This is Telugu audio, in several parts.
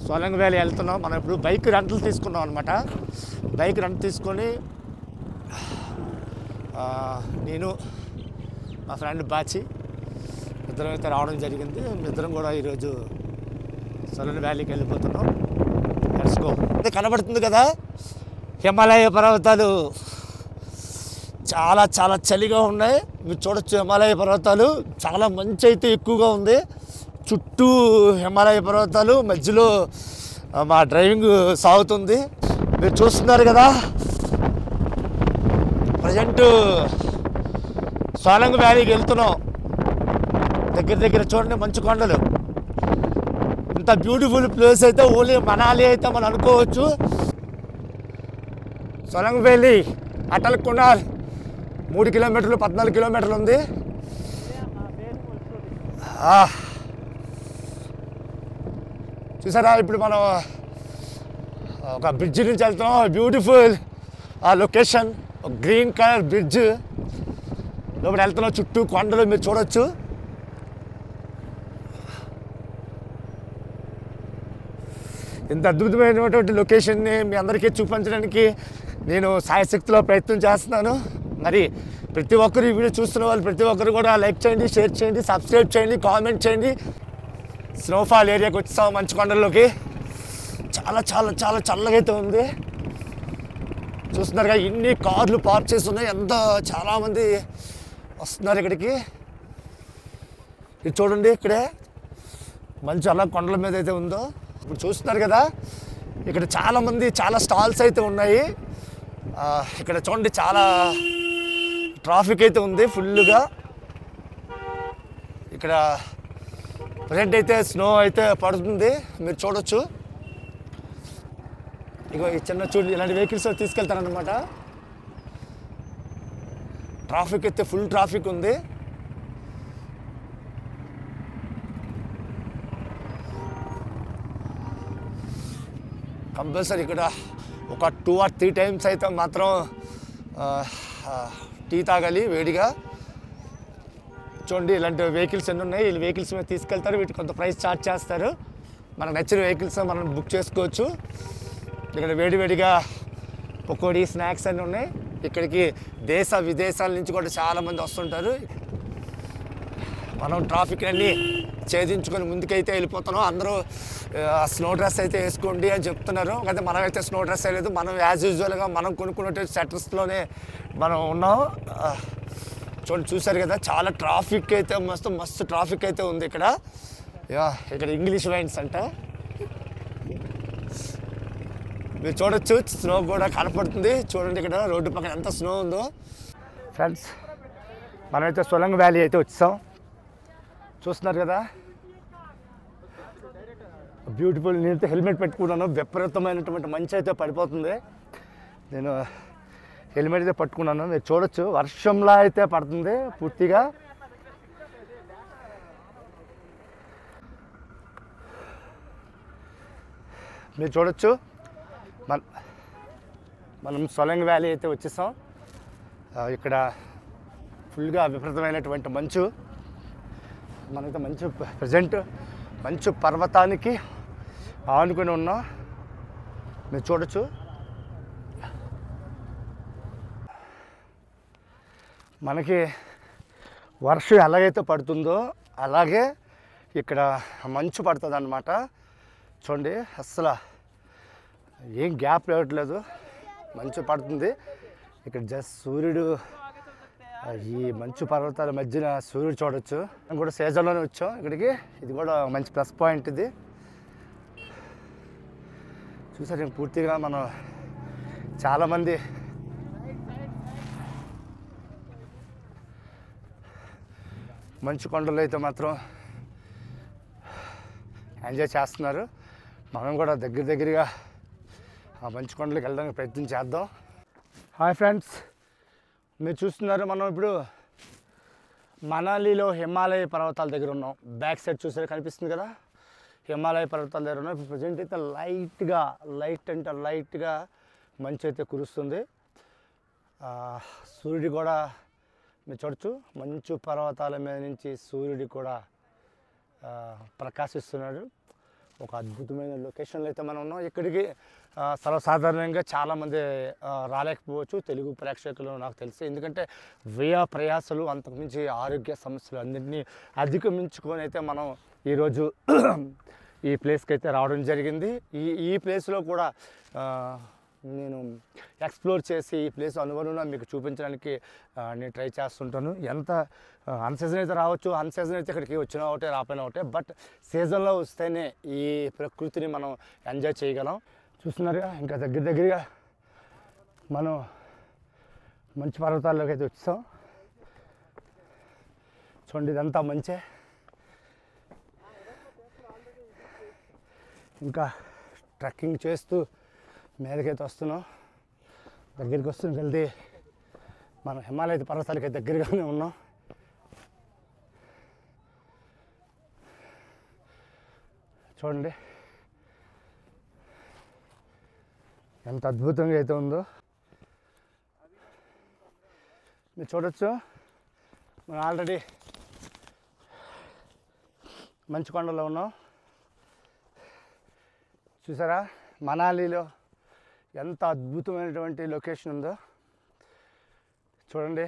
సోలంగ్ వ్యాలీ వెళ్తున్నాం. మనం ఇప్పుడు బైక్ రెంటలు తీసుకున్నాం అనమాట. బైక్ రెంట్ తీసుకొని నేను మా ఫ్రెండ్ బాచి ఇద్దరం అయితే రావడం జరిగింది. ఇద్దరం కూడా ఈరోజు సోలంగ్ వ్యాలీకి వెళ్ళిపోతున్నాం. Let's go. ఇది కనబడుతుంది కదా, హిమాలయ పర్వతాలు చాలా చాలా చలిగా ఉన్నాయి. మీరు చూడొచ్చు, హిమాలయ పర్వతాలు చాలా మంచు అయితే ఎక్కువగా ఉంది. చుట్టూ హిమాలయ పర్వతాలు, మధ్యలో మా డ్రైవింగ్ సాగుతుంది. మీరు చూస్తున్నారు కదా, ప్రజెంట్ సోలంగ్ వ్యాలీకి వెళ్తున్నాం. దగ్గర దగ్గర చూడండి మంచు కొండలు. ఇంత బ్యూటిఫుల్ ప్లేస్ అయితే ఓన్లీ మనాలి అయితే మనం అనుకోవచ్చు. సోలంగ్ వ్యాలీ అటల్ కునాల్ 3 కిలోమీటర్లు 14 కిలోమీటర్లు ఉంది. చూసారా, ఇప్పుడు మనం ఒక బ్రిడ్జ్ నుంచి వెళ్తున్నాం. బ్యూటిఫుల్ ఆ లొకేషన్, గ్రీన్ కలర్ బ్రిడ్జ్ లోపల వెళ్తున్నాం. చుట్టూ కొండలు మీరు చూడొచ్చు. ఇంత అద్భుతమైనటువంటి లొకేషన్ని మీ అందరికీ చూపించడానికి నేను సాయశక్తిలో ప్రయత్నం చేస్తున్నాను. మరి ప్రతి ఒక్కరు ఈ వీడియో చూస్తున్న వాళ్ళు ప్రతి ఒక్కరు కూడా లైక్ చేయండి, షేర్ చేయండి, సబ్స్క్రైబ్ చేయండి, కామెంట్ చేయండి. స్నోఫాల్ ఏరియాకి వచ్చాం, మంచు కొండల్లోకి. చాలా చాలా చాలా చల్లగా అయితే ఉంది. చూస్తున్నారుగా, ఇన్ని కార్లు పార్క్ చేసి ఉన్నాయి. చాలామంది వస్తున్నారు ఇక్కడికి. ఇది చూడండి, ఇక్కడే మంచు అలా కొండల మీద అయితే ఉందో. ఇప్పుడు చూస్తున్నారు కదా, ఇక్కడ చాలామంది చాలా స్టాల్స్ అయితే ఉన్నాయి. ఇక్కడ చూడండి, చాలా ట్రాఫిక్ అయితే ఉంది ఫుల్గా. ఇక్కడ ప్రజెంట్ అయితే స్నో అయితే పడుతుంది, మీరు చూడొచ్చు. ఇగో ఈ చిన్న చూడండి, ఇలాంటి వెహికల్స్ తీసుకెళ్తారనమాట. ట్రాఫిక్ అయితే ఫుల్ ట్రాఫిక్ ఉంది. కంపల్సరీ ఇక్కడ ఒక 2 or 3 టైమ్స్ అయితే మాత్రం టీ తాగాలి వేడిగా. చూడండి, ఇలాంటి వెహికల్స్ ఎన్ని ఉన్నాయి. ఈ వెహికల్స్ మీద తీసుకెళ్తారు, వీటికి కొంత ప్రైస్ ఛార్జ్ చేస్తారు. మనకు నచ్చిన వెహికల్స్ మనం బుక్ చేసుకోవచ్చు. ఇక్కడ వేడివేడిగా పకోడీ, స్నాక్స్ అన్నీ ఉన్నాయి. ఇక్కడికి దేశ విదేశాల నుంచి కూడా చాలామంది వస్తుంటారు. మనం ట్రాఫిక్ అన్నీ ఛేదించుకొని ముందుకైతే వెళ్ళిపోతున్నాం. అందరూ స్నో డ్రెస్ అయితే వేసుకోండి అని చెప్తున్నారు. అయితే మనమైతే స్నో డ్రెస్ వేయలేదు. మనం యాజ్ యూజువల్గా మనం కొనుక్కునే సెటర్స్లోనే మనం ఉన్నాం. చూసారు కదా, చాలా ట్రాఫిక్ అయితే మస్తు ట్రాఫిక్ అయితే ఉంది ఇక్కడ. ఇక్కడ ఇంగ్లీష్ వైన్స్ అంట. మీరు చూడొచ్చు, స్నో కూడా కనపడుతుంది. చూడండి ఇక్కడ రోడ్డు పక్కన ఎంత స్నో ఉందో. ఫ్రెండ్స్, మనమైతే సోలంగ్ వ్యాలీ అయితే వచ్చాం. చూస్తున్నారు కదా, బ్యూటిఫుల్. నేనైతే హెల్మెట్ పెట్టుకున్నాను. విపరీతమైనటువంటి మంచి అయితే పడిపోతుంది. నేను హెల్మెట్ అయితే పట్టుకున్నాను. మీరు చూడొచ్చు, వర్షంలా అయితే పడుతుంది పూర్తిగా. మీరు చూడొచ్చు, మనం సోలంగ్ వ్యాలీ అయితే వచ్చేసాం. ఇక్కడ ఫుల్గా విపరీతమైనటువంటి మంచు. మనైతే ప్రజెంట్ మంచు పర్వతానికి ఆనుకొని ఉన్నాం. మీరు చూడొచ్చు. మనకి వర్షం ఎలాగైతే పడుతుందో అలాగే ఇక్కడ మంచు పడుతుంది అన్నమాట. చూడండి, అస్సలు ఏం గ్యాప్ ఇవ్వట్లేదు, మంచు పడుతుంది. ఇక్కడ జస్ట్ సూర్యుడు, ఈ మంచు పర్వతాల మధ్యన సూర్యుడు చూడొచ్చు. మేము కూడా సీజన్లోనే వచ్చాం ఇక్కడికి. ఇది కూడా మంచి ప్లస్ పాయింట్. ఇది చూసారు, పూర్తిగా మనం చాలామంది మంచు కొండలు అయితే మాత్రం ఎంజాయ్ చేస్తున్నారు. మనం కూడా దగ్గరగా ఆ మంచు కొండలకు వెళ్ళడానికి ప్రయత్నం చేద్దాం. హాయ్ ఫ్రెండ్స్, మీరు చూస్తున్నారు, మనం ఇప్పుడు మనాలిలో హిమాలయ పర్వతాల దగ్గర ఉన్నాం. బ్యాక్ సైడ్ చూసారు, కనిపిస్తుంది కదా, హిమాలయ పర్వతాల దగ్గర ఉన్నాం. ఇప్పుడు ప్రజెంట్ అయితే లైట్గా మంచు అయితే కురుస్తుంది. సూర్యుడు కూడా మీరు చూడొచ్చు, మంచు పర్వతాల మీద నుంచి సూర్యుడు కూడా ప్రకాశిస్తున్నాడు. ఒక అద్భుతమైన లొకేషన్లో అయితే మనం ఉన్నాం. ఇక్కడికి సర్వసాధారణంగా చాలామంది రాలేకపోవచ్చు తెలుగు ప్రేక్షకులు నాకు తెలిసి. ఎందుకంటే వ్యయ ప్రయాసలు అంతకుమించి ఆరోగ్య సమస్యలు అన్నింటినీ అధిగమించుకొని అయితే మనం ఈరోజు ఈ ప్లేస్కి అయితే రావడం జరిగింది. ఈ ప్లేస్లో కూడా నేను ఎక్స్ప్లోర్ చేసి ఈ ప్లేస్ అనుభవం మీకు చూపించడానికి నేను ట్రై చేస్తుంటాను. ఎంత అన్సీజన్ అయితే రావచ్చు, అన్సీజన్ అయితే ఇక్కడికి వచ్చినా ఒకటే రాపోయినా ఒకటే, బట్ సీజన్లో వస్తేనే ఈ ప్రకృతిని మనం ఎంజాయ్ చేయగలం. చూస్తున్నారుగా ఇంకా దగ్గరగా మనం మంచు పర్వతాల్లోకి అయితే వచ్చాం. చూడండి ఇదంతా మంచే. ఇంకా ట్రెక్కింగ్ చేస్తూ మీదకైతే వస్తున్నాం. దగ్గరికి వస్తున్నాం వెళ్తే మనం హిమాలయ పర్వతాలకి దగ్గరగానే ఉన్నాం. చూడండి ఎంత అద్భుతంగా అయితే ఉందో మీరు చూడొచ్చు. మనం ఆల్రెడీ మంచు కొండలో ఉన్నాం. చూసారా మనాలిలో ఎంత అద్భుతమైనటువంటి లొకేషన్ ఉందో చూడండి.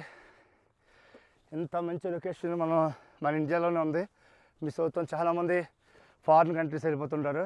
ఎంత మంచి లొకేషన్ మన ఇండియాలోనే ఉంది. మిస్ అవుతాం. చాలామంది ఫారిన్ కంట్రీస్ వెళ్ళిపోతుంటారు.